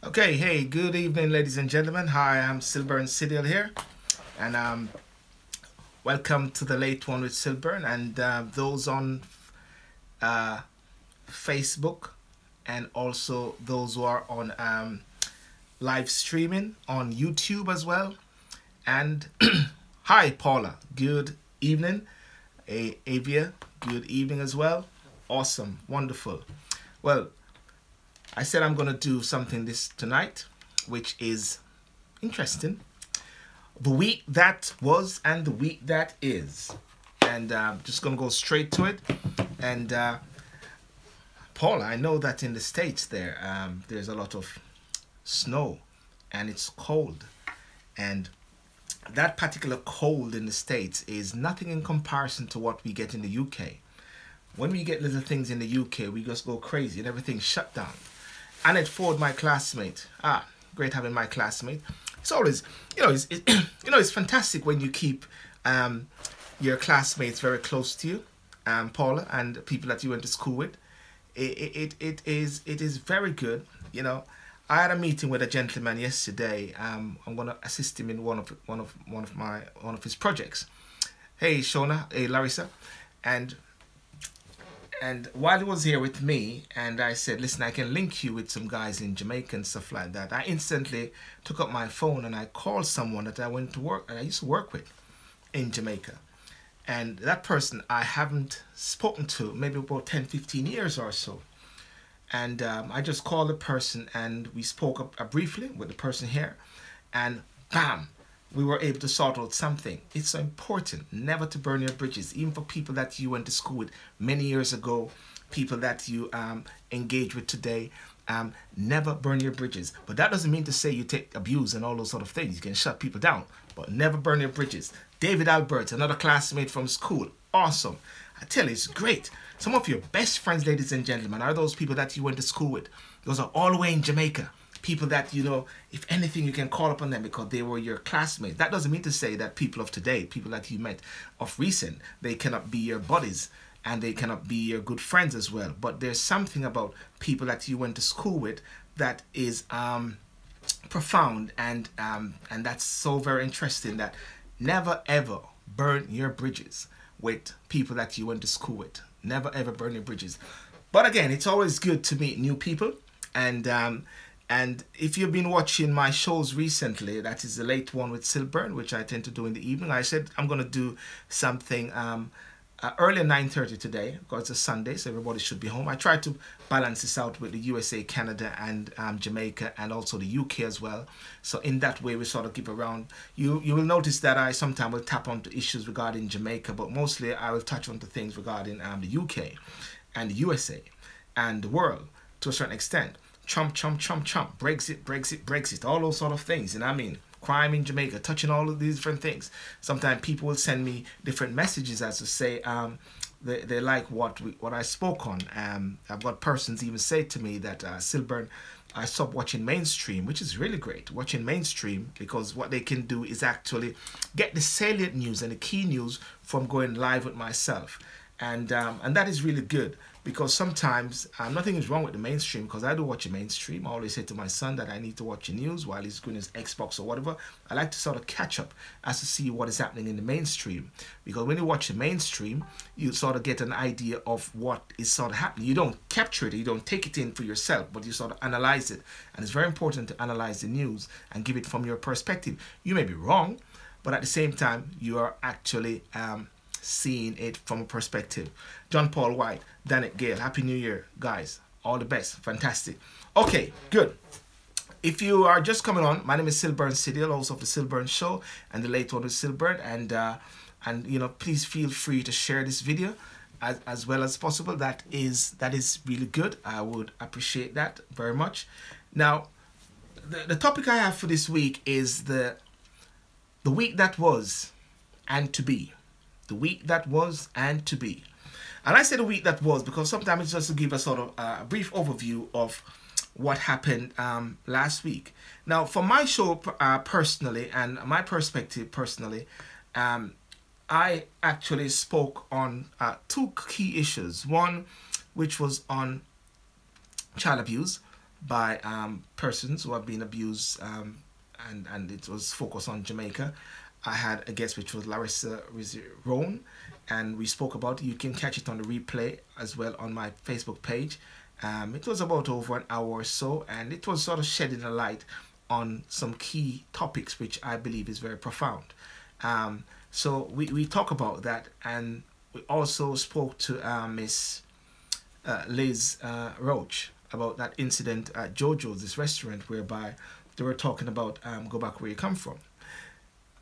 Okay, hey, good evening, ladies and gentlemen. Hi, I'm SylbourneTV here, and welcome to the late one with Sylbourne, and those on Facebook, and also those who are on live streaming on YouTube as well. And hi, Paula. Good evening, Avia. Good evening as well. Awesome, wonderful. Well, I said I'm going to do something tonight, which is interesting. The week that was and the week that is. And just going to go straight to it. And Paula, I know that in the States there's a lot of snow and it's cold. And that particular cold in the States is nothing in comparison to what we get in the UK. When we get little things in the UK, we just go crazy and everything's shut down. Annette Ford, my classmate. Great having my classmate. It's always, it's fantastic when you keep your classmates very close to you, Paula, and people that you went to school with. It is very good. You know, I had a meeting with a gentleman yesterday. I'm going to assist him in one of his projects. Hey, Shona. Hey, Larissa, and while he was here with me, and I said, listen, I can link you with some guys in Jamaica and stuff like that, I instantly took up my phone and I called someone that I used to work with in Jamaica. And that person I haven't spoken to maybe about 10-15 years or so. And I just called the person and we spoke briefly with the person here. And bam! We were able to sort out something. It's so important never to burn your bridges, even for people that you went to school with many years ago, people that you engage with today. Never burn your bridges. But that doesn't mean to say you take abuse and all those sort of things. You can shut people down, but never burn your bridges. David Albert, another classmate from school. Awesome. I tell you, it's great. Some of your best friends, ladies and gentlemen, are those people that you went to school with. Those are all the way in Jamaica. People that, you know, if anything, you can call upon them because they were your classmates. That doesn't mean to say that people of today, people that you met of recent, they cannot be your buddies and they cannot be your good friends as well. But there's something about people that you went to school with that is profound, and that's so very interesting, that never ever burn your bridges with people that you went to school with. Never ever burn your bridges. But again, it's always good to meet new people, and if you've been watching my shows recently, that is the late one with Sylbourne, which I tend to do in the evening. I said I'm going to do something early at 9:30 today because it's a Sunday, so everybody should be home. I try to balance this out with the USA, Canada, and Jamaica, and also the UK as well. So in that way, we sort of give around. You will notice that I sometimes will tap onto issues regarding Jamaica, but mostly I will touch onto things regarding the UK and the USA and the world to a certain extent. Trump, Brexit, Brexit, all those sort of things. And I mean, crime in Jamaica, touching all of these different things. Sometimes people will send me different messages as to say they like what I spoke on. I've got persons even say to me that Sylbourne, I stopped watching mainstream, which is really great, watching mainstream, because what they can do is actually get the salient news and the key news from going live with myself. And that is really good, because sometimes nothing is wrong with the mainstream, because I do watch the mainstream. I always say to my son that I need to watch the news while he's doing his Xbox or whatever. I like to sort of catch up as to see what is happening in the mainstream, because when you watch the mainstream, you sort of get an idea of what is sort of happening. You don't capture it, you don't take it in for yourself, but you sort of analyze it. And it's very important to analyze the news and give it from your perspective. You may be wrong, but at the same time, you are actually seeing it from a perspective. John Paul White, Danet Gale, Happy New Year, guys. All the best. Fantastic. Okay, good. If you are just coming on, my name is SylbourneTV, host of the Sylbourne Show and the late one with Sylbourne, and you know, please feel free to share this video as well as possible. That is really good. I would appreciate that very much. Now, the topic I have for this week is the week that was and to be. The week that was and to be. And I say the week that was because sometimes it's just to give a sort of a brief overview of what happened last week. Now, for my show personally, and my perspective personally, I actually spoke on two key issues. One, which was on child abuse, by persons who have been abused, and it was focused on Jamaica. I had a guest which was Larissa Roan, and we spoke about it. You can catch it on the replay as well on my Facebook page. It was about over an hour or so, and it was sort of shedding a light on some key topics which I believe is very profound. So we talk about that, and we also spoke to Miss Liz Roach about that incident at Jojo's, this restaurant, whereby they were talking about go back where you come from.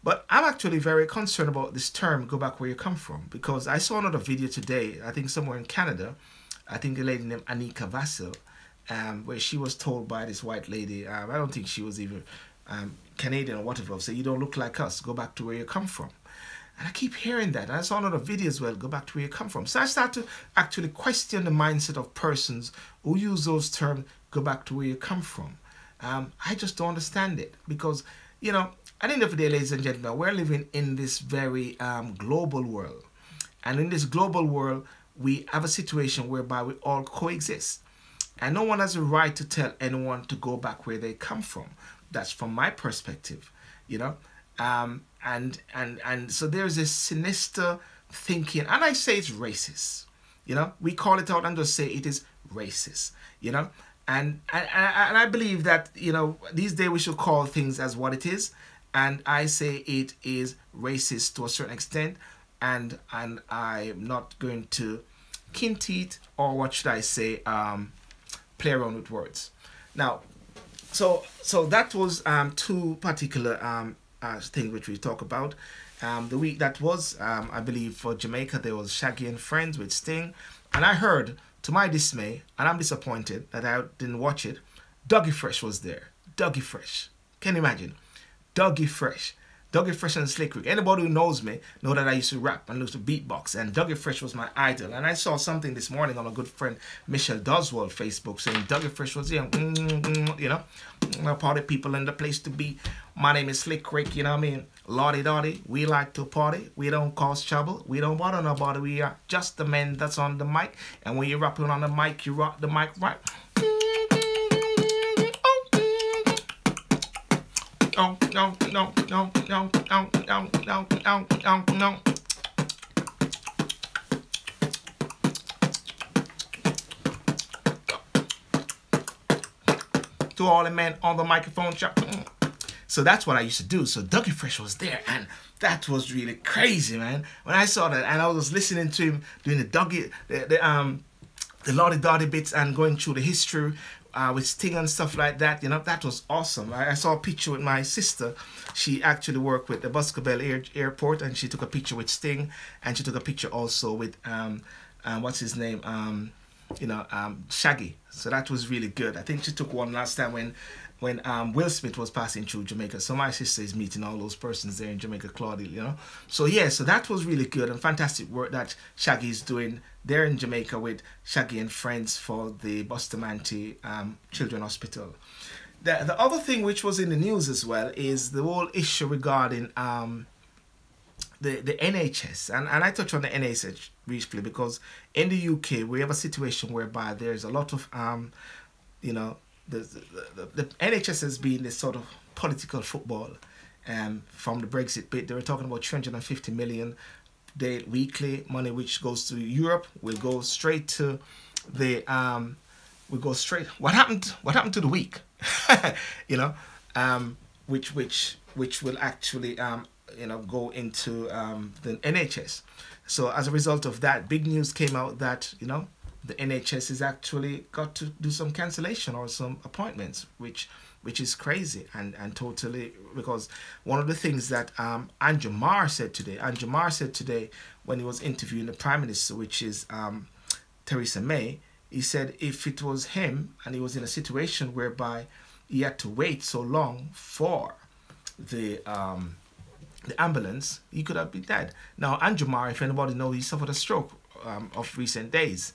But I'm actually very concerned about this term, go back where you come from, because I saw another video today, I think somewhere in Canada, I think a lady named Anika Vassell, where she was told by this white lady, I don't think she was even Canadian or whatever, say, you don't look like us, go back to where you come from. And I keep hearing that. And I saw another video as well, go back to where you come from. So I start to actually question the mindset of persons who use those terms, go back to where you come from. I just don't understand it, because, you know, at the end of the day, ladies and gentlemen, we're living in this very global world. And in this global world, we have a situation whereby we all coexist. And no one has a right to tell anyone to go back where they come from. That's from my perspective, you know. And so there's this sinister thinking, and I say it's racist, you know. We call it out and just say it is racist, you know. And I believe that, you know, these days we should call things as what it is. And I say it is racist to a certain extent, and I'm not going to kint it, or what should I say, play around with words. Now, so that was two particular things which we talk about. The week that was, I believe for Jamaica, there was Shaggy and Friends with Sting, and I heard, to my dismay, and I'm disappointed that I didn't watch it, Dougie Fresh was there. Dougie Fresh, can you imagine? Dougie Fresh. Dougie Fresh and Slick Rick. Anybody who knows me know that I used to rap and used to beatbox, and Dougie Fresh was my idol. And I saw something this morning on my good friend Michelle Doswell Facebook saying Dougie Fresh was here. You know, party people in the place to be. My name is Slick Rick, you know what I mean? Lottie Dottie, we like to party. We don't cause trouble. We don't bother nobody. We are just the men that's on the mic. And when you're rapping on the mic, you rock the mic right. No. To all the men on the microphone shop. So that's what I used to do. So Dougie Fresh was there, and that was really crazy, man. When I saw that, and I was listening to him doing the Lottie Dottie bits and going through the history with Sting and stuff like that, you know, that was awesome. I saw a picture with my sister. She actually worked with the Buscabel Airport, and she took a picture with Sting, and she took a picture also with what's his name, Shaggy. So that was really good. I think she took one last time when Will Smith was passing through Jamaica. So my sister is meeting all those persons there in Jamaica, Claudia, you know. So yeah, so that was really good and fantastic work that Shaggy is doing there in Jamaica with Shaggy and Friends for the Bustamante Children's Hospital. The other thing which was in the news as well is the whole issue regarding the NHS. And I touch on the NHS briefly because in the UK we have a situation whereby there's a lot of, you know, the NHS has been this sort of political football from the Brexit bit. They were talking about 350 million weekly money which goes to Europe will go straight to the what happened to the week you know, which will actually you know, go into the NHS. So as a result of that, big news came out that, you know, the NHS has actually got to do some cancellation or some appointments, which is crazy and totally, because one of the things that Andrew Marr said today when he was interviewing the Prime Minister, which is Theresa May, he said if it was him and he was in a situation whereby he had to wait so long for the ambulance, he could have been dead. Now, Andrew Marr, if anybody knows, he suffered a stroke of recent days.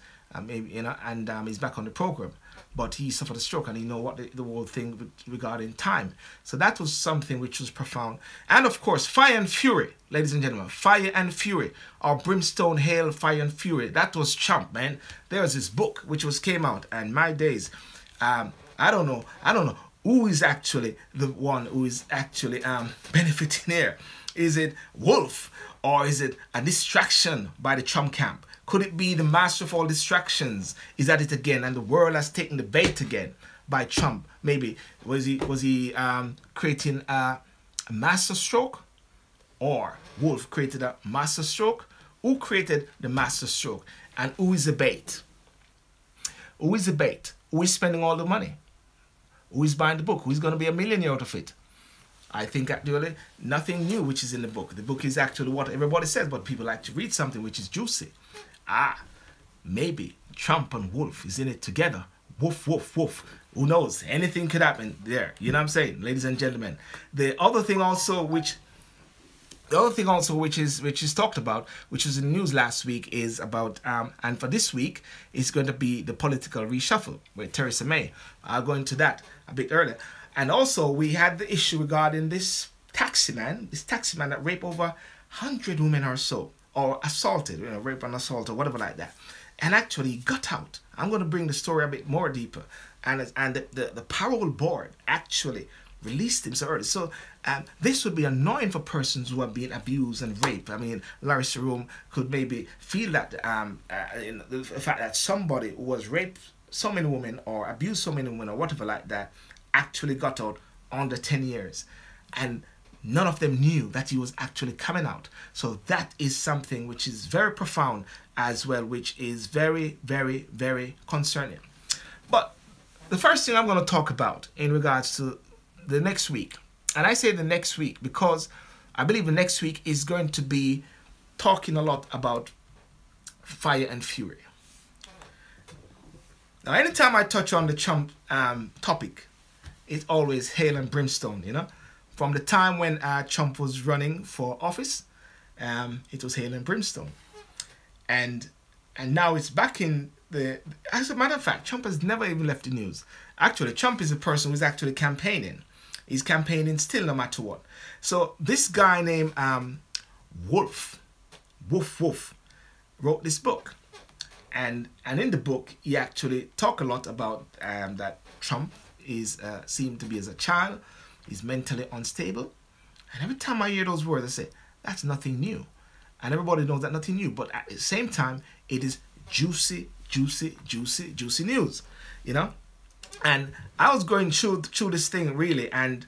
You know, and he's back on the program, but he suffered a stroke, and you know what the whole thing regarding time. So that was something which was profound. And of course, Fire and Fury, ladies and gentlemen, Fire and Fury, or Brimstone, Hail, Fire and Fury. That was Trump, man. There was this book which came out, and my days, I I don't know. I don't know who is actually the one who is actually benefiting here. Is it Wolf, or is it a distraction by the Trump camp? Could it be the master of all distractions is at it again, and the world has taken the bait again by Trump? Maybe was he creating a master stroke, or Wolf created a master stroke? Who created the master stroke, and who is the bait? Who is the bait? Who is spending all the money? Who is buying the book? Who is going to be a millionaire out of it? I think actually nothing new which is in the book. The book is actually what everybody says, but people like to read something which is juicy. Maybe Trump and Wolf is in it together. Woof, woof, woof. Who knows? Anything could happen there. You know what I'm saying, ladies and gentlemen? The other thing also which is talked about, which was in the news last week, is about and for this week is going to be the political reshuffle with Theresa May. I'll go into that a bit earlier. And also we had the issue regarding this taxi man that raped over 100 women or so, or assaulted, rape and assault or whatever like that, and actually got out. I'm going to bring the story a bit more deeper, and the parole board actually released him so early. So this would be annoying for persons who are being abused and raped. I mean, Larissa Room could maybe feel that the fact that somebody who was raped so many women or abused so many women or whatever like that actually got out under 10 years, and none of them knew that he was actually coming out. So that is something which is very profound as well, which is very, very, very concerning. But the first thing I'm going to talk about in regards to the next week, and I say the next week because I believe the next week is going to be talking a lot about fire and fury. Now, anytime I touch on the Trump topic, it's always hail and brimstone, From the time when Trump was running for office, it was hail and brimstone. And now it's back in the... As a matter of fact, Trump has never even left the news. Actually, Trump is a person who's actually campaigning. He's campaigning still no matter what. So this guy named Wolf, wrote this book. And in the book, he actually talked a lot about that Trump is seen to be as a child, he's mentally unstable. And every time I hear those words, I say, that's nothing new. And everybody knows that nothing new. But at the same time, it is juicy, juicy, juicy, juicy news, And I was going through this thing really, and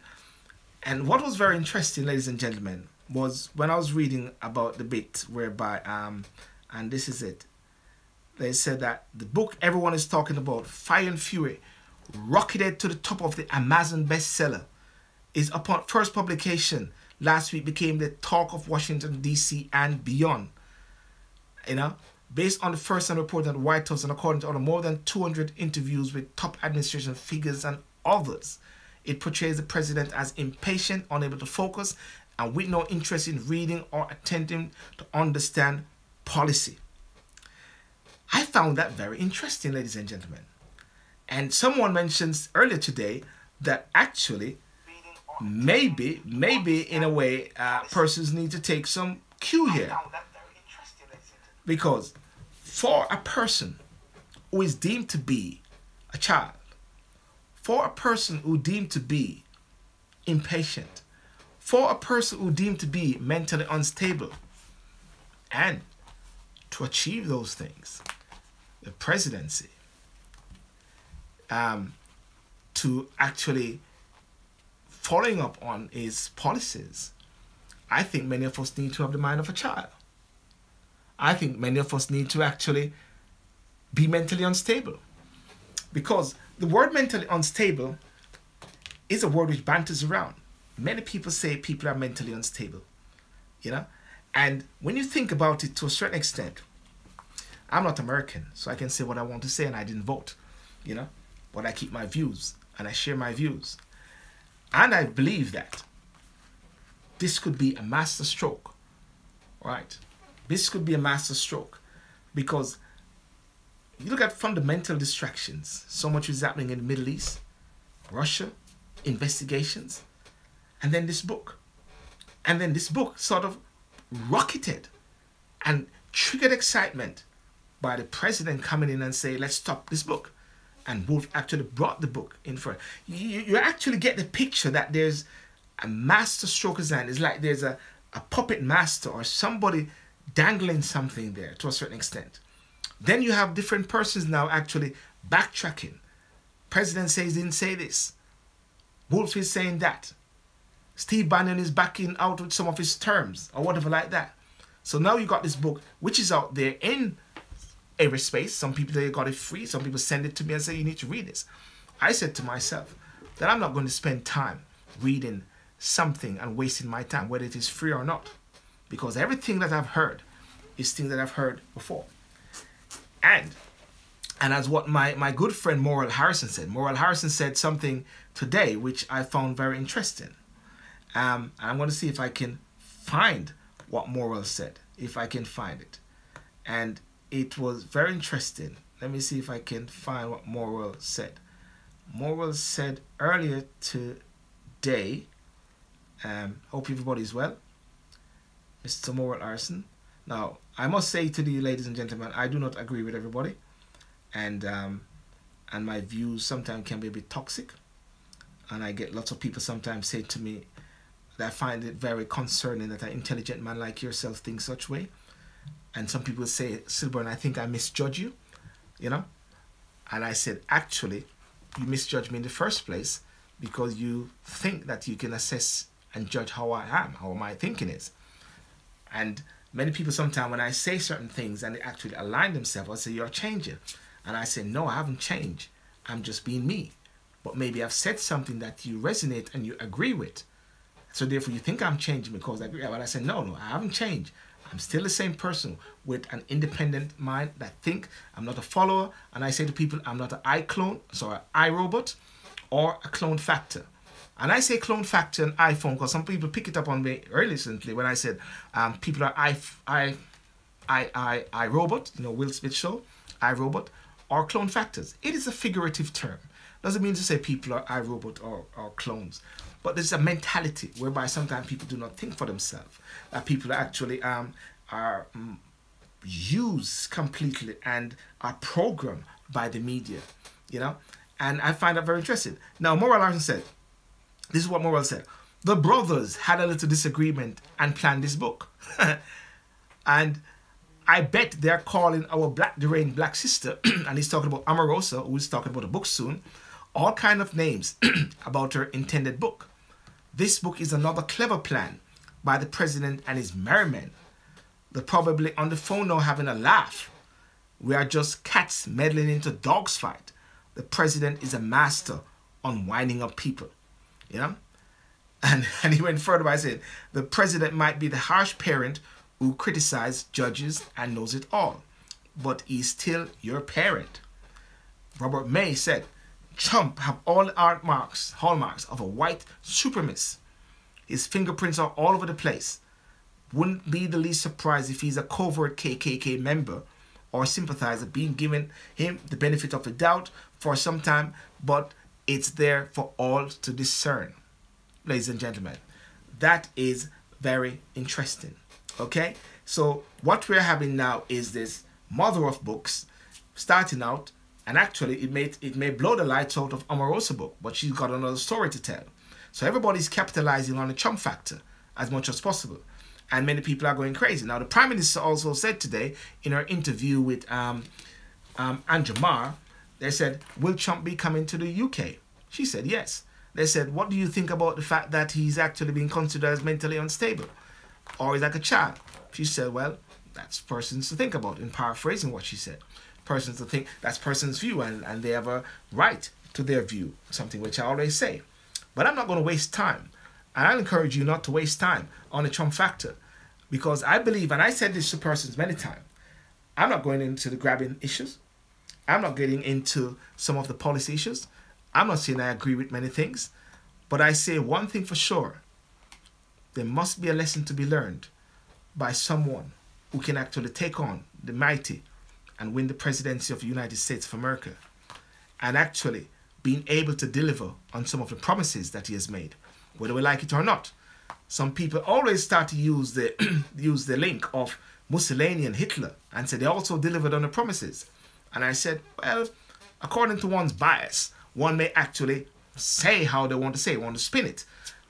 what was very interesting, ladies and gentlemen, was when I was reading about the bit whereby, and this is it, they said that the book everyone is talking about, Fire and Fury, rocketed to the top of the Amazon bestseller. Is upon first publication last week became the talk of Washington, D.C. and beyond. Based on the first-hand report at the White House and according to more than 200 interviews with top administration figures and others, it portrays the president as impatient, unable to focus, and with no interest in reading or attempting to understand policy. I found that very interesting, ladies and gentlemen. And someone mentions earlier today that actually maybe in a way persons need to take some cue here, because for a person who is deemed to be a child, for a person who deemed to be impatient, for a person who deemed to be mentally unstable, and to achieve those things, the presidency, to actually following up on his policies, I think many of us need to have the mind of a child. I think many of us need to actually be mentally unstable, because the word mentally unstable is a word which banters around. Many people say people are mentally unstable, and when you think about it to a certain extent, I'm not American, so I can say what I want to say, and I didn't vote, but I keep my views and I share my views. And I believe that this could be a master stroke, right? This could be a master stroke, because you look at fundamental distractions. So much is happening in the Middle East, Russia, investigations, and then this book. And then this book sort of rocketed and triggered excitement by the president coming in and saying, let's stop this book. And Wolf actually brought the book in front. You actually get the picture that there's a master stroke design. It's like there's a puppet master or somebody dangling something there to a certain extent. Then you have different persons now actually backtracking. President says he didn't say this. Wolf is saying that. Steve Bannon is backing out with some of his terms or whatever like that. So now you got this book which is out there in every space. Some people, they got it free. Some people send it to me and say you need to read this. I said to myself that I'm not going to spend time reading something and wasting my time, whether it is free or not, because everything that I've heard is things that I've heard before. And as what my good friend Moral Harrison said. Moral Harrison said something today which I found very interesting. And I'm going to see if I can find what Moral said, if I can find it. And it was very interesting. Let me see if I can find what Moral said. Moral said earlier today, hope everybody's well, Mr. Moral Harrison. Now, I must say to you, ladies and gentlemen, I do not agree with everybody. And my views sometimes can be a bit toxic. And I get lots of people sometimes say to me that I find it very concerning that an intelligent man like yourself thinks such way. And some people say, Sylbourne, I think I misjudge you, you know. And I said, actually, you misjudge me in the first place because you think that you can assess and judge how I am, how my thinking is. And many people sometimes when I say certain things and they actually align themselves, I say, you're changing. And I say, no, I haven't changed. I'm just being me. But maybe I've said something that you resonate and you agree with. So therefore you think I'm changing because I agree. But I say, no, I haven't changed. I'm still the same person with an independent mind that think. I'm not a follower. And I say to people, I'm not an iClone, sorry, iRobot or a clone factor. And I say clone factor and iPhone because some people pick it up on me very recently when I said people are iRobot, you know, Will Smith show, iRobot, or clone factors. It is a figurative term. Doesn't mean to say people are iRobot or clones. But there's a mentality whereby sometimes people do not think for themselves. That people actually are used completely and are programmed by the media, you know. And I find that very interesting. Now, Moral Larson said, this is what Moral said. The brothers had a little disagreement and planned this book. And I bet they're calling our deranged black sister, and he's talking about Omarosa, who's talking about a book soon, all kind of names about her intended book. This book is another clever plan by the president and his merry men. They're probably on the phone now having a laugh. We are just cats meddling into dogs fight. The president is a master on winding up people, you know. And he went further by saying, the president might be the harsh parent who criticizes judges and knows it all, but he's still your parent. Robert May said, Trump have all the hallmarks of a white supremacist. His fingerprints are all over the place. Wouldn't be the least surprised if he's a covert KKK member or sympathizer, being given him the benefit of the doubt for some time, but it's there for all to discern. Ladies and gentlemen, that is very interesting. Okay, so what we're having now is this mother of books starting out, and actually it may blow the lights out of Omarosa's book, but she's got another story to tell. So everybody's capitalizing on the Trump factor as much as possible, and many people are going crazy. Now the Prime Minister also said today in her interview with Andrew Marr, they said, will Trump be coming to the UK? She said yes. They said, what do you think about the fact that he's actually being considered as mentally unstable? Or he's like a child? She said, well, that's persons to think about, in paraphrasing what she said. Persons to think, that's person's view, and they have a right to their view, something which I always say. But I'm not going to waste time. And I encourage you not to waste time on the Trump factor. Because I believe, and I said this to persons many times, I'm not going into the grabbing issues. I'm not getting into some of the policy issues. I'm not saying I agree with many things. But I say one thing for sure. There must be a lesson to be learned by someone who can actually take on the mighty and win the presidency of the United States of America, and actually being able to deliver on some of the promises that he has made, whether we like it or not. Some people always start to use the link of Mussolini and Hitler and say they also delivered on the promises. And I said, well, according to one's bias, one may actually say how they want to say, want to spin it.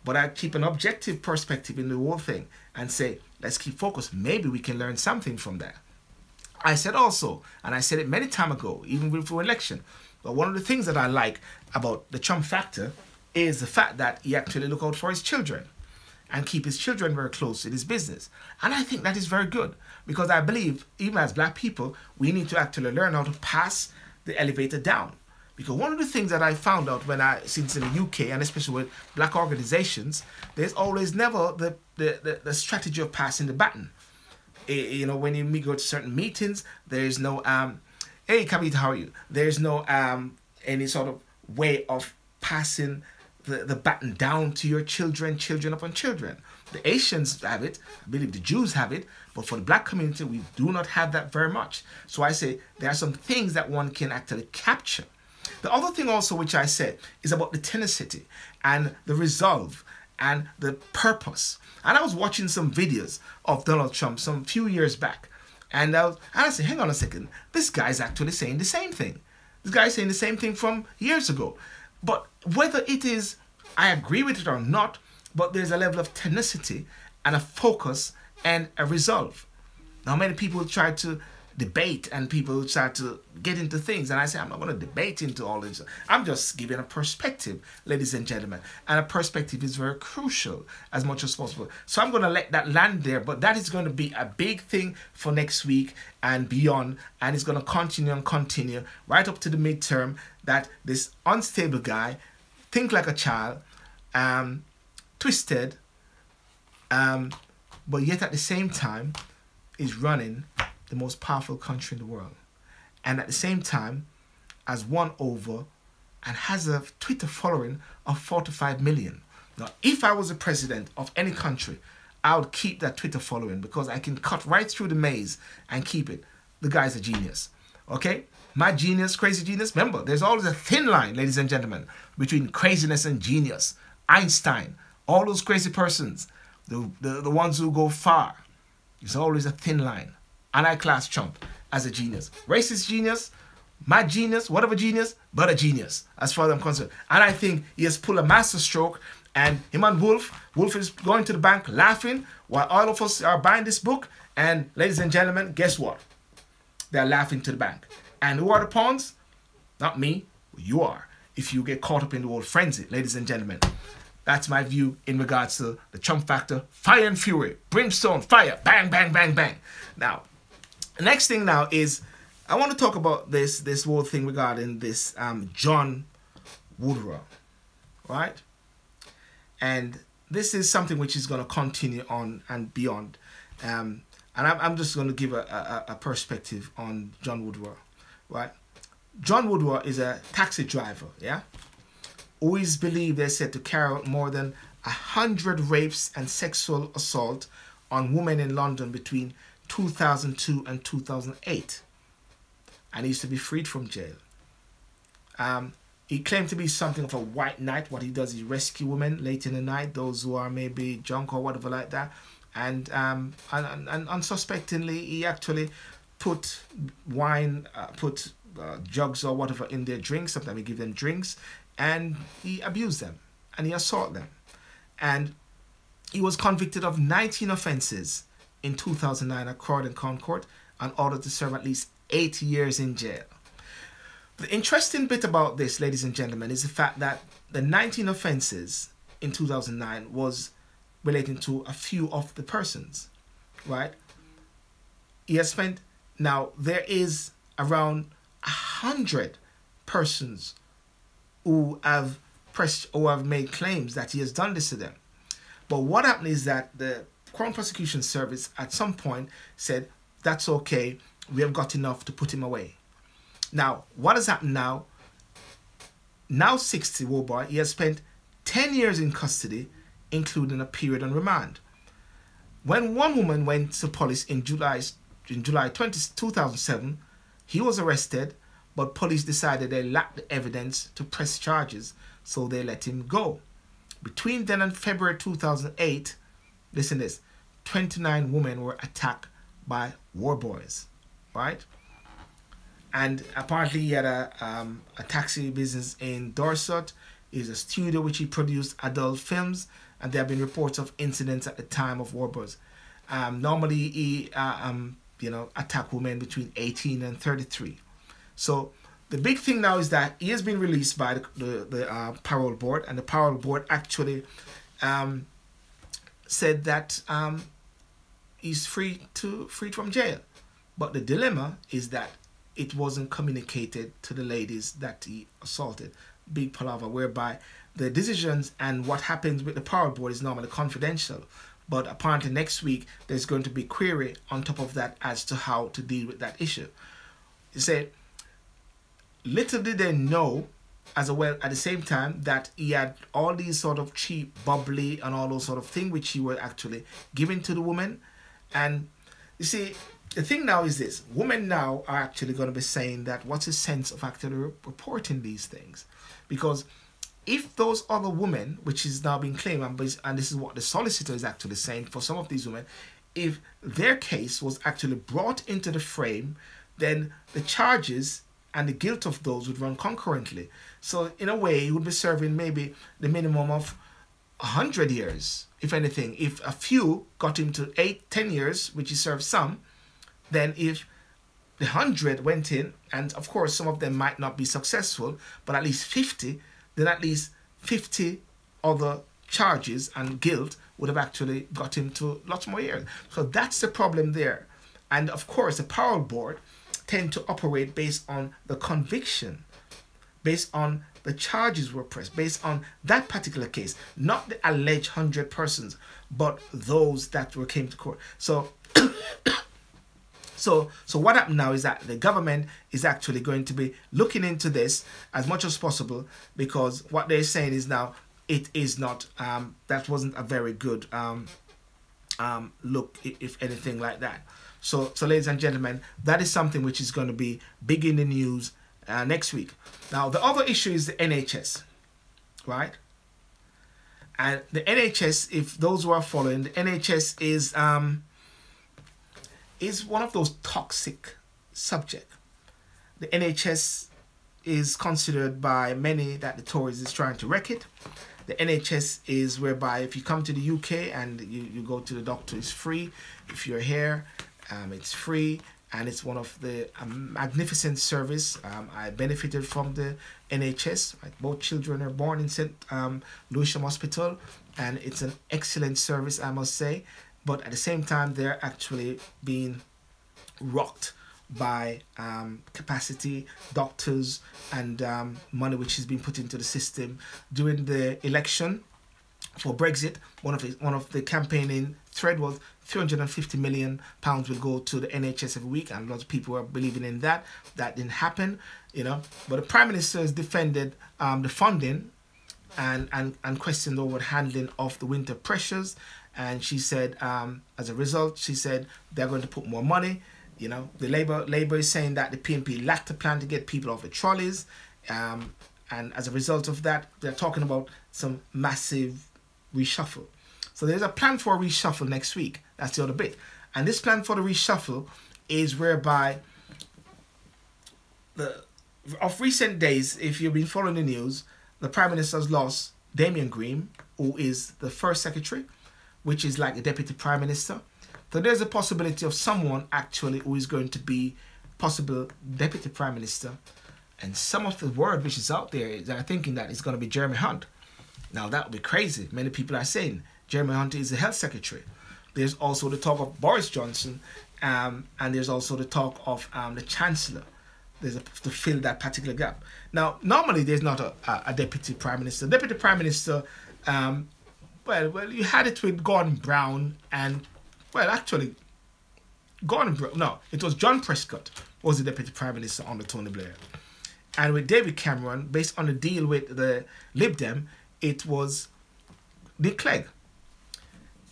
But I keep an objective perspective in the whole thing and say, let's keep focused. Maybe we can learn something from that. I said also, and I said it many time ago, even before election, but one of the things that I like about the Trump factor is the fact that he actually look out for his children and keep his children very close to his business. And I think that is very good, because I believe, even as black people, we need to actually learn how to pass the elevator down. Because one of the things that I found out since in the UK, and especially with black organizations, there's always never the strategy of passing the baton. You know, when you go to certain meetings, there's no, hey, Kavita, how are you? There's no any sort of way of passing the baton down to your children, children upon children. The Asians have it, I believe the Jews have it, but for the black community, we do not have that very much. So I say there are some things that one can actually capture. The other thing also which I said is about the tenacity and the resolve and the purpose. And I was watching some videos of Donald Trump some few years back, and I said, hang on a second, this guy's actually saying the same thing. This guy's saying the same thing from years ago. But whether it is, I agree with it or not, but there's a level of tenacity and a focus and a resolve. Now, many people try to debate and people try to get into things, and I say I'm not going to debate into all this. I'm just giving a perspective, ladies and gentlemen, and a perspective is very crucial as much as possible. So I'm going to let that land there, but that is going to be a big thing for next week and beyond, and it's going to continue and continue right up to the midterm, that this unstable guy, think like a child, twisted, but yet at the same time is running the most powerful country in the world, and at the same time has won over and has a Twitter following of 45 million. Now, if I was the president of any country, I would keep that Twitter following, because I can cut right through the maze and keep it. The guy's a genius. Okay? My genius, crazy genius. Remember, there's always a thin line, ladies and gentlemen, between craziness and genius. Einstein, all those crazy persons, the ones who go far, there's always a thin line. And I class Trump as a genius. Racist genius, mad genius, whatever genius, but a genius, as far as I'm concerned. And I think he has pulled a master stroke, and him and Wolf is going to the bank laughing while all of us are buying this book. And ladies and gentlemen, guess what? They're laughing to the bank. And who are the pawns? Not me, you are. If you get caught up in the whole frenzy, ladies and gentlemen. That's my view in regards to the Trump factor. Fire and fury, brimstone, fire, bang, bang, bang, bang. Now, the next thing now is, I want to talk about this whole thing regarding this John Woodrow, right? And this is something which is going to continue on and beyond. And I'm just going to give a perspective on John Woodrow, right? John Woodrow is a taxi driver, yeah? Who is believed, they said, to carry out more than 100 rapes and sexual assault on women in London between 2002 and 2008. And he used to be freed from jail. He claimed to be something of a white knight. What he does is rescue women late in the night, those who are maybe drunk or whatever like that. And unsuspectingly, he actually put wine, jugs or whatever in their drinks. Sometimes he give them drinks, and he abused them and he assaulted them. And he was convicted of 19 offenses in 2009 at Croydon Crown Court and ordered to serve at least 8 years in jail. The interesting bit about this, ladies and gentlemen, is the fact that the 19 offenses in 2009 was relating to a few of the persons, right? He has spent, now there is around 100 persons who have made claims that he has done this to them. But what happened is that the Crown Prosecution Service at some point said, that's okay, we have got enough to put him away. Now, what has happened now? Now 60, Woodrow, he has spent 10 years in custody, including a period on remand. When one woman went to police in July 2007, he was arrested, but police decided they lacked the evidence to press charges, so they let him go. Between then and February 2008, listen to this, 29 women were attacked by war boys, right? And apparently he had a taxi business in Dorset. Is a studio which he produced adult films, and there have been reports of incidents at the time of Warbur's. Normally he attack women between 18 and 33. So the big thing now is that he has been released by the parole board, and the parole board actually said that he's free from jail. But the dilemma is that it wasn't communicated to the ladies that he assaulted. Big palaver, whereby the decisions and what happens with the parole board is normally confidential. But apparently next week there's going to be query on top of that as to how to deal with that issue. You say, little did they know as well at the same time that he had all these sort of cheap, bubbly and all those sort of things which he were actually giving to the woman. And you see, the thing now is this: women now are actually going to be saying that what's the sense of actually reporting these things? Because if those other women, which is now being claimed, and this is what the solicitor is actually saying for some of these women, if their case was actually brought into the frame, then the charges and the guilt of those would run concurrently. So in a way, he would be serving maybe the minimum of 100 years, if anything. If a few got him to 8-10 years, which he served some, then if the 100 went in, and of course some of them might not be successful, but at least 50, then at least 50 other charges and guilt would have actually got him to lots more years. So that's the problem there. And of course the parole board tend to operate based on the conviction, based on the charges were pressed, based on that particular case, not the alleged 100 persons, but those that came to court. So So what happened now is that the government is actually going to be looking into this as much as possible, because what they're saying is now it is not, that wasn't a very good look, if anything like that. So ladies and gentlemen, that is something which is going to be big in the news next week. Now, the other issue is the NHS, right? And the NHS, if those who are following, the NHS is one of those toxic subjects. The NHS is considered by many that the Tories is trying to wreck it. The NHS is whereby if you come to the UK and you go to the doctor, it's free. If you're here, it's free, and it's one of the magnificent service. I benefited from the NHS. Right? Both children are born in St. Lewisham Hospital, and it's an excellent service, I must say. But at the same time, they're actually being rocked by capacity, doctors, and money which has been put into the system. During the election for Brexit, one of the campaigning thread was £350 million will go to the NHS every week, and lots of people were believing in that. That didn't happen, you know. But the Prime Minister has defended the funding and questioned over the handling of the winter pressures. And she said, as a result, she said they're going to put more money. You know, the Labour is saying that the PNP lacked a plan to get people off the trolleys. And as a result of that, they're talking about some massive reshuffle. So there's a plan for a reshuffle next week. That's the other bit. And this plan for the reshuffle is whereby of recent days, if you've been following the news, the Prime Minister's lost Damien Green, who is the First Secretary, which is like the Deputy Prime Minister. So there's a possibility of someone actually who is going to be possible Deputy Prime Minister. And some of the word which is out there is are thinking that it's going to be Jeremy Hunt. Now that would be crazy. Many people are saying Jeremy Hunt is the Health Secretary. There's also the talk of Boris Johnson, and there's also the talk of the Chancellor. There's to fill that particular gap. Now, normally there's not a Deputy Prime Minister. Deputy Prime Minister, well, you had it with Gordon Brown and, well, actually, Gordon Brown, no, it was John Prescott was the Deputy Prime Minister under Tony Blair. And with David Cameron, based on the deal with the Lib Dem, it was Nick Clegg.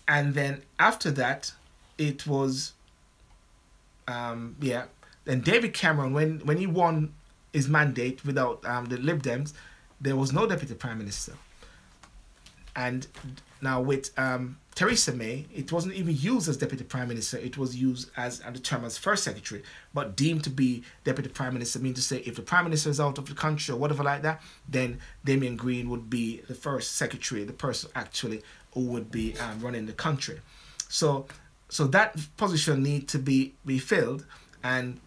And then after that, it was, then David Cameron, when he won his mandate without the Lib Dems, there was no Deputy Prime Minister. And now with Theresa May, it wasn't even used as Deputy Prime Minister. It was used as the term as First Secretary, but deemed to be Deputy Prime Minister, meaning to say if the Prime Minister is out of the country or whatever like that, then Damien Green would be the First Secretary, the person actually who would be running the country. So that position need to be filled, and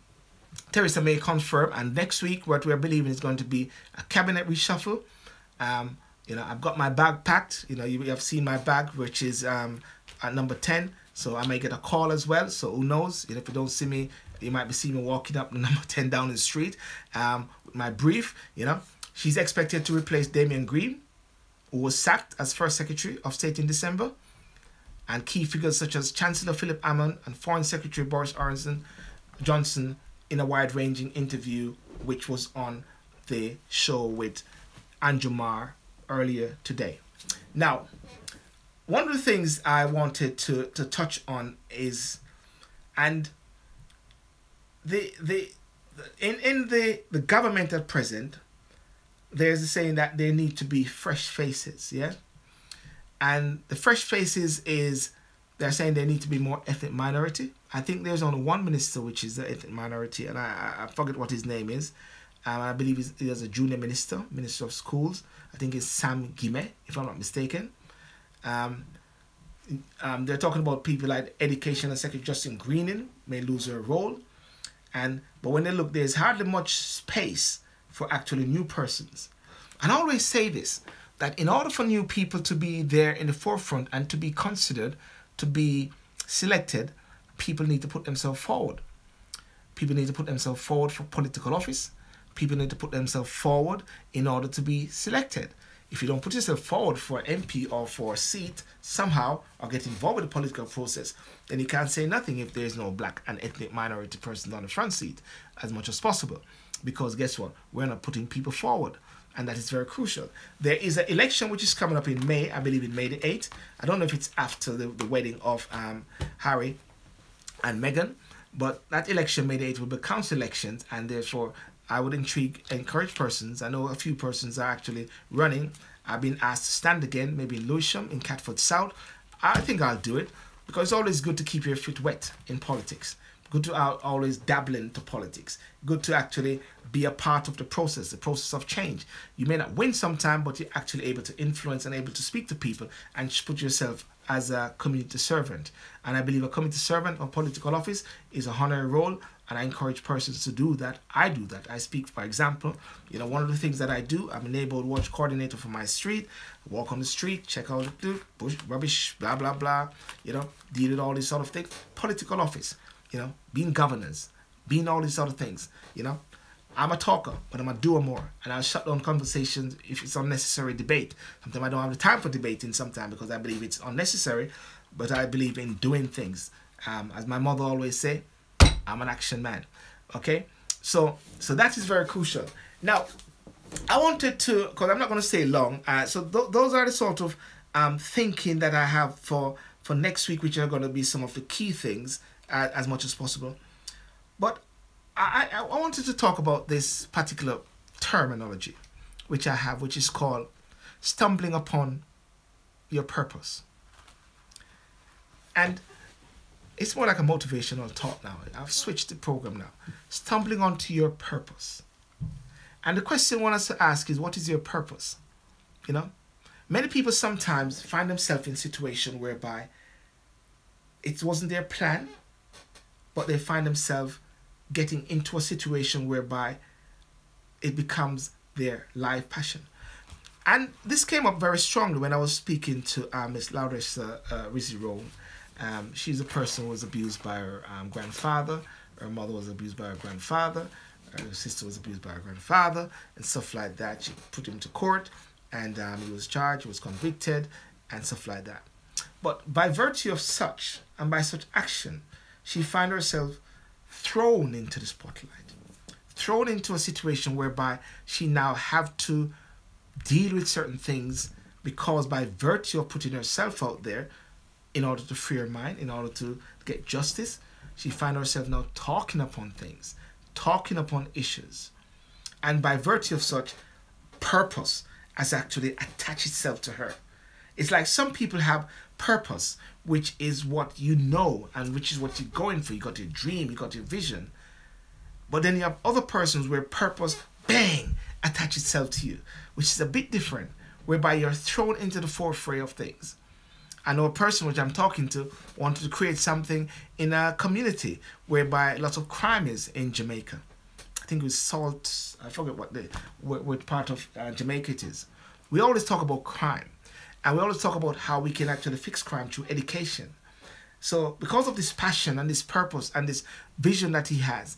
Theresa May confirmed, and next week what we're believing is going to be a cabinet reshuffle. You know, I've got my bag packed. You know, you have seen my bag, which is at number 10. So I may get a call as well. So who knows? You know, if you don't see me, you might be seeing me walking up number 10 down the street with my brief. You know, she's expected to replace Damien Green, who was sacked as First Secretary of State in December. And key figures such as Chancellor Philip Hammond and Foreign Secretary Boris Johnson in a wide-ranging interview, which was on the show with Andrew Marr earlier today. Now, one of the things I wanted to touch on is, and in the government at present, there's a saying that there need to be fresh faces, yeah? And the fresh faces is, they're saying there need to be more ethnic minority. I think there's only one minister which is the ethnic minority, and I forget what his name is. I believe he is a junior minister, Minister of Schools. I think it's Sam Gime, if I'm not mistaken. They're talking about people like Education and Secretary Justin Greening may lose their role. But when they look, there's hardly much space for actually new persons. And I always say this, that in order for new people to be there in the forefront and to be considered, to be selected, people need to put themselves forward. People need to put themselves forward for political office. People need to put themselves forward in order to be selected. If you don't put yourself forward for an MP or for a seat somehow, or get involved with the political process, then you can't say nothing if there's no black and ethnic minority person on the front seat as much as possible. Because guess what? We're not putting people forward. And that is very crucial. There is an election which is coming up in May, I believe in May the 8th. I don't know if it's after the wedding of Harry and Meghan, but that election, May the 8th, will be council elections, and therefore I would encourage persons. I know a few persons are actually running. I've been asked to stand again, maybe in Lewisham, in Catford South. I think I'll do it, because it's always good to keep your feet wet in politics. Good to always dabble into politics. Good to actually be a part of the process of change. You may not win sometime, but you're actually able to influence and able to speak to people and put yourself as a community servant. And I believe a community servant of political office is a honorary role, and I encourage persons to do that. I do that. I speak, for example, you know, one of the things that I do, I'm a neighborhood watch coordinator for my street. Walk on the street, check out the bush, rubbish, blah, blah, blah, you know, deal with all these sort of things. Political office. You know, being governors, being all these sort of things, you know. I'm a talker, but I'm a doer more. And I'll shut down conversations if it's unnecessary debate. Sometimes I don't have the time for debating sometimes because I believe it's unnecessary, but I believe in doing things. As my mother always say, I'm an action man. Okay? So that is very crucial. Now, I wanted to, because I'm not going to stay long, so those are the sort of thinking that I have for next week, which are going to be some of the key things as much as possible. But I wanted to talk about this particular terminology which I have, which is called stumbling upon your purpose. And it's more like a motivational thought now. I've switched the program now. Stumbling onto your purpose. And the question I want us to ask is, what is your purpose? You know, many people sometimes find themselves in a situation whereby it wasn't their plan, but they find themselves getting into a situation whereby it becomes their life passion. And this came up very strongly when I was speaking to Miss Larissa Rizzi-Rome. She's a person who was abused by her grandfather. Her mother was abused by her grandfather. Her sister was abused by her grandfather and stuff like that. She put him to court, and he was charged, he was convicted, and stuff like that. But by virtue of such, and by such action, she found herself thrown into the spotlight, thrown into a situation whereby she now have to deal with certain things, because by virtue of putting herself out there in order to free her mind, in order to get justice, she found herself now talking upon things, talking upon issues. And by virtue of such, purpose has actually attached itself to her. It's like some people have purpose, which is what you know and which is what you're going for. You got your dream, you got your vision. But then you have other persons where purpose, bang, attach itself to you, which is a bit different, whereby you're thrown into the forefront of things. I know a person which I'm talking to wanted to create something in a community whereby lots of crime is in Jamaica. I think it was Salt, I forget what part of Jamaica it is. We always talk about crime, and we always talk about how we can actually fix crime through education. So because of this passion and this purpose and this vision that he has,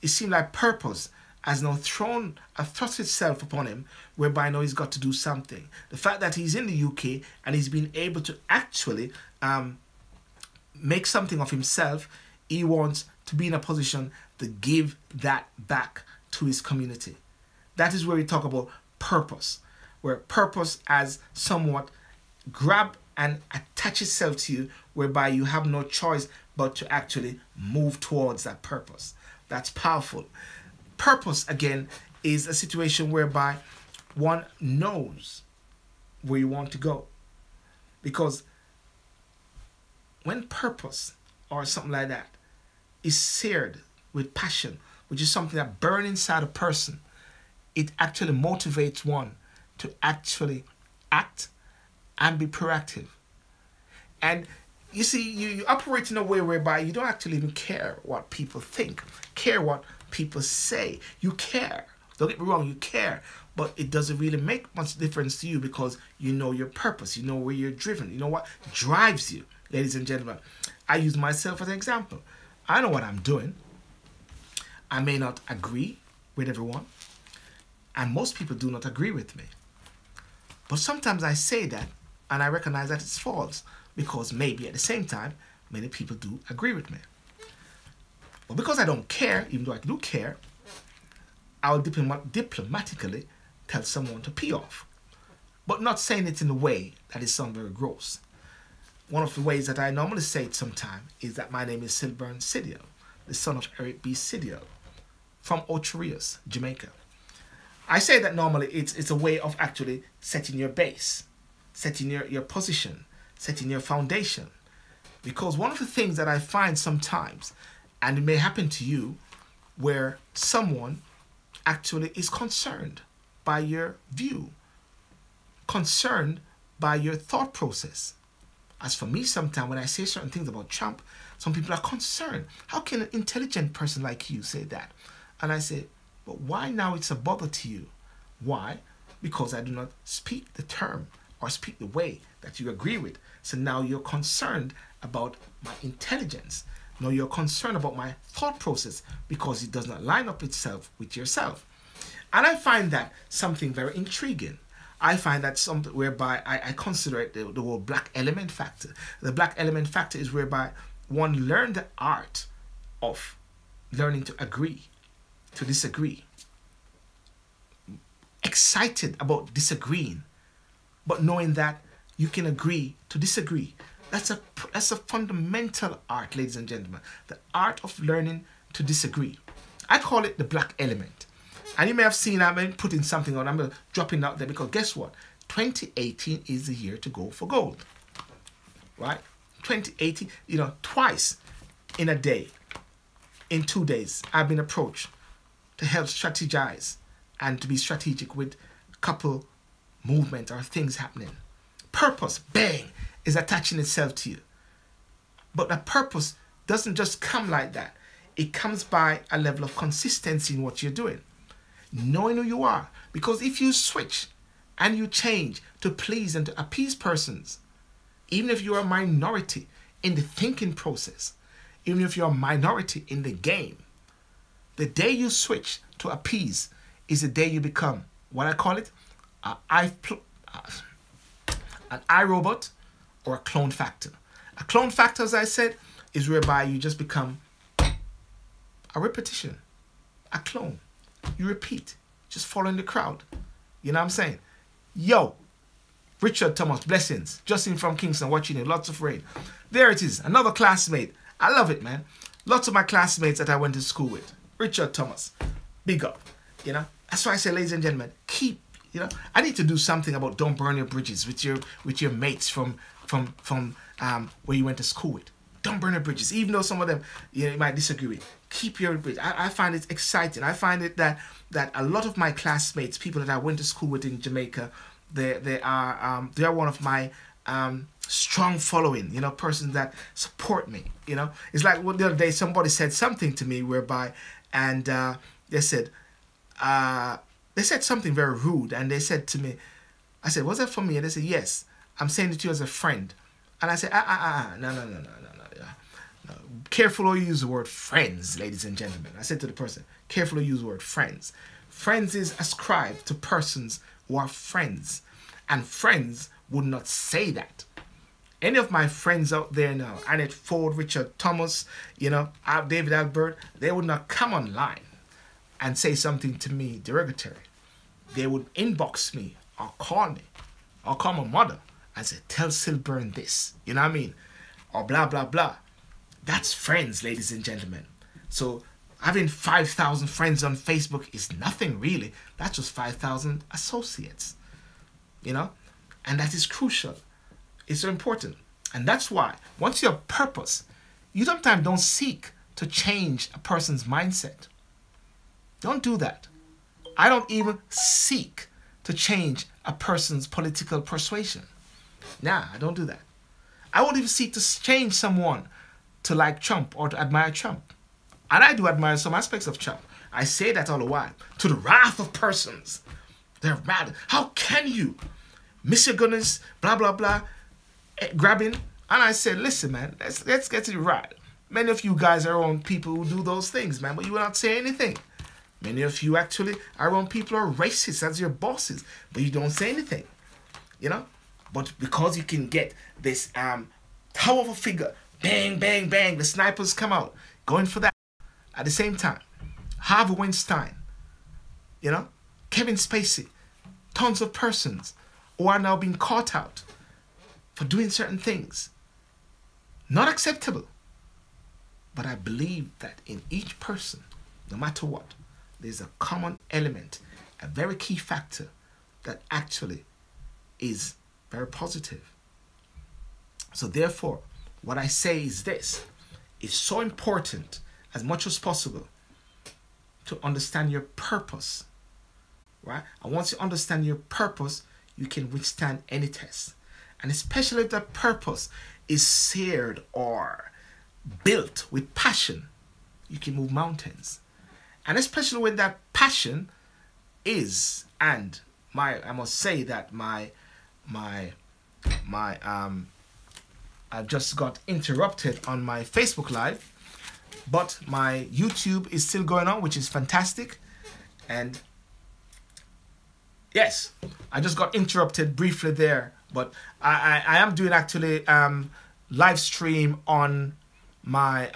it seemed like purpose has now thrust itself upon him, whereby now he's got to do something. The fact that he's in the UK and he's been able to actually make something of himself, he wants to be in a position to give that back to his community. That is where we talk about purpose, where purpose has somewhat grab and attach itself to you, whereby you have no choice but to actually move towards that purpose. That's powerful. Purpose, again, is a situation whereby one knows where you want to go. Because when purpose or something like that is seared with passion, which is something that burns inside a person, it actually motivates one to actually act and be proactive. And you see, you operate in a way whereby you don't actually even care what people think, care what people say. You care. Don't get me wrong, you care. But it doesn't really make much difference to you because you know your purpose. You know where you're driven. You know what drives you, ladies and gentlemen. I use myself as an example. I know what I'm doing. I may not agree with everyone. And most people do not agree with me. But sometimes I say that and I recognize that it's false because maybe at the same time, many people do agree with me. But because I don't care, even though I do care, I will diplomatically tell someone to pee off. But not saying it in a way that is sound very gross. One of the ways that I normally say it sometimes is that my name is SylbourneTV Sidio, the son of Eric B. Sidio, from Ocho Rios, Jamaica. I say that normally it's a way of actually setting your base, setting your position, setting your foundation. Because one of the things that I find sometimes, and it may happen to you, where someone actually is concerned by your view, concerned by your thought process. As for me, sometimes when I say certain things about Trump, some people are concerned. How can an intelligent person like you say that? And I say, but why now it's a bother to you? Why? Because I do not speak the term or speak the way that you agree with. So now you're concerned about my intelligence. Now you're concerned about my thought process because it does not line up itself with yourself. And I find that something very intriguing. I find that something whereby I consider it the whole black element factor. The black element factor is whereby one learned the art of learning to agree, to disagree. Excited about disagreeing, but knowing that you can agree to disagree. That's a fundamental art, ladies and gentlemen. The art of learning to disagree. I call it the black element. And you may have seen I've been putting something on. I'm dropping out there because guess what? 2018 is the year to go for gold. Right? 2018, twice in a day, in 2 days, I've been approached to help strategize and to be strategic with couple movement or things happening. Purpose, bang, is attaching itself to you. But the purpose doesn't just come like that. It comes by a level of consistency in what you're doing. Knowing who you are. Because if you switch and you change to please and to appease persons, even if you're a minority in the thinking process, even if you're a minority in the game, the day you switch to appease is the day you become, what I call it, an iRobot or a clone factor. A clone factor, as I said, is whereby you just become a repetition, a clone. You repeat, just following the crowd. You know what I'm saying? Yo, Richard Thomas, blessings. Justin from Kingston, watching it, lots of rain. There it is, another classmate. I love it, man. Lots of my classmates that I went to school with. Richard Thomas, big up. That's why I say, ladies and gentlemen, keep You know, I need to do something about don't burn your bridges with your mates from where you went to school with. Don't burn your bridges, even though some of them you might disagree with. Keep your bridge. I find it exciting. I find it that a lot of my classmates, people that I went to school with in Jamaica, they are one of my strong following. You know, persons that support me. You know, it's like the other day somebody said something to me whereby, and they said something very rude, and they said to me, I said, was that for me? And they said, yes, I'm saying it to you as a friend. And I said, no. Careful how you use the word friends, ladies and gentlemen. I said to the person, careful how you use the word friends. Friends is ascribed to persons who are friends. And friends would not say that. Any of my friends out there now, Annette Ford, Richard Thomas, you know, David Albert, they would not come online and say something to me derogatory. They would inbox me or call me or call my mother and say, tell Sylbourne this, you know what I mean? Or blah, blah, blah. That's friends, ladies and gentlemen. So having 5,000 friends on Facebook is nothing really. That's just 5,000 associates, you know? And that is crucial. It's so important. And that's why once you have purpose, you sometimes don't seek to change a person's mindset. Don't do that. I don't even seek to change a person's political persuasion. Nah, I don't do that. I won't even seek to change someone to like Trump or to admire Trump. And I do admire some aspects of Trump. I say that all the while. To the wrath of persons. They're mad. How can you? Mr. Goodness, blah, blah, blah, grabbing. And I said, listen, man, let's get it right. Many of you guys are around people who do those things, man, but you will not say anything. Many of you actually are around people who are racist as your bosses, but you don't say anything, you know? But because you can get this powerful figure, bang, bang, bang, the snipers come out, going for that. At the same time, Harvey Weinstein, you know, Kevin Spacey, tons of persons who are now being caught out for doing certain things. Not acceptable. But I believe that in each person, no matter what, there's a common element, a very key factor that actually is very positive. So therefore, what I say is this. It's so important, as much as possible, to understand your purpose. Right? And once you understand your purpose, you can withstand any test. And especially if that purpose is seared or built with passion, you can move mountains. And especially when that passion is, and I must say that I've just got interrupted on my Facebook Live, but my YouTube is still going on, which is fantastic. And yes, I just got interrupted briefly there, but I am doing actually live stream on my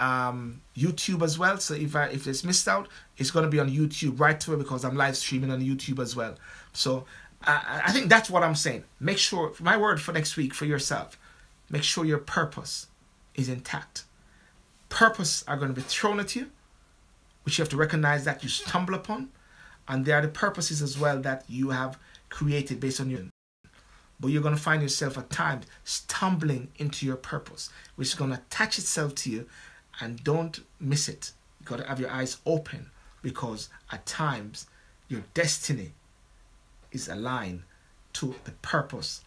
YouTube as well. So if it's missed out, it's going to be on YouTube right away because I'm live streaming on YouTube as well. So I think that's what I'm saying. Make sure, my word for next week for yourself, make sure your purpose is intact. Purpose are going to be thrown at you, which you have to recognize that you stumble upon. And there are the purposes as well that you have created based on your... But you're going to find yourself at times stumbling into your purpose, which is going to attach itself to you, and don't miss it. You've got to have your eyes open because at times your destiny is aligned to the purpose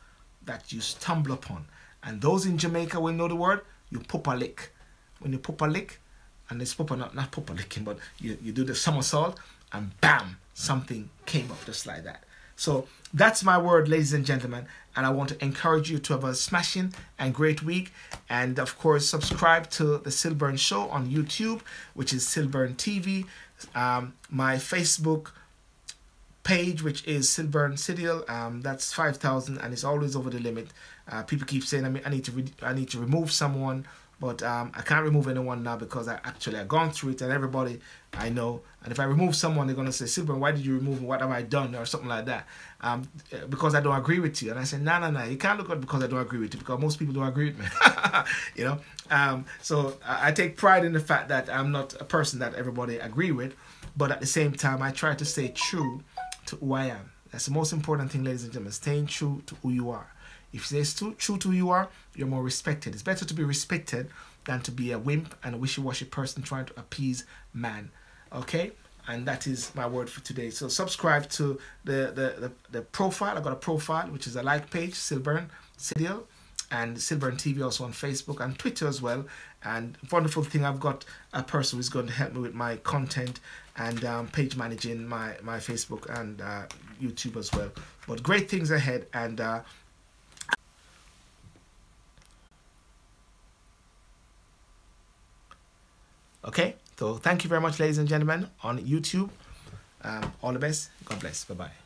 that you stumble upon. And those in Jamaica will know the word, you pop a lick. When you pop a lick, and it's pop, not pop a licking, but you do the somersault, and bam, something came up just like that. So that's my word, ladies and gentlemen, and I want to encourage you to have a smashing and great week. And of course, subscribe to the SYLBOURNE Show on YouTube, which is SylbourneTV. My Facebook page, which is Sylbourne Serial, that's 5,000, and it's always over the limit. People keep saying I need to remove someone, but I can't remove anyone now because I've gone through it, and everybody I know. And if I remove someone, they're going to say, Sylbourne, why did you remove me? What have I done? Or something like that. Because I don't agree with you. And I say, no. You can't look at it because I don't agree with you, because most people don't agree with me. You know? So I take pride in the fact that I'm not a person that everybody agree with. But at the same time, I try to stay true to who I am. That's the most important thing, ladies and gentlemen, staying true to who you are. If you stay true to who you are, you're more respected. It's better to be respected than to be a wimp and a wishy-washy person trying to appease man. Okay? And that is my word for today. So subscribe to the profile. I got a profile, which is a like page, Sylbourne Sidiel, and SylbourneTV also on Facebook and Twitter as well. And wonderful thing, I've got a person who's going to help me with my content and page managing my Facebook and YouTube as well. But great things ahead. And okay, so thank you very much, ladies and gentlemen, on YouTube. All the best. God bless. Bye-bye.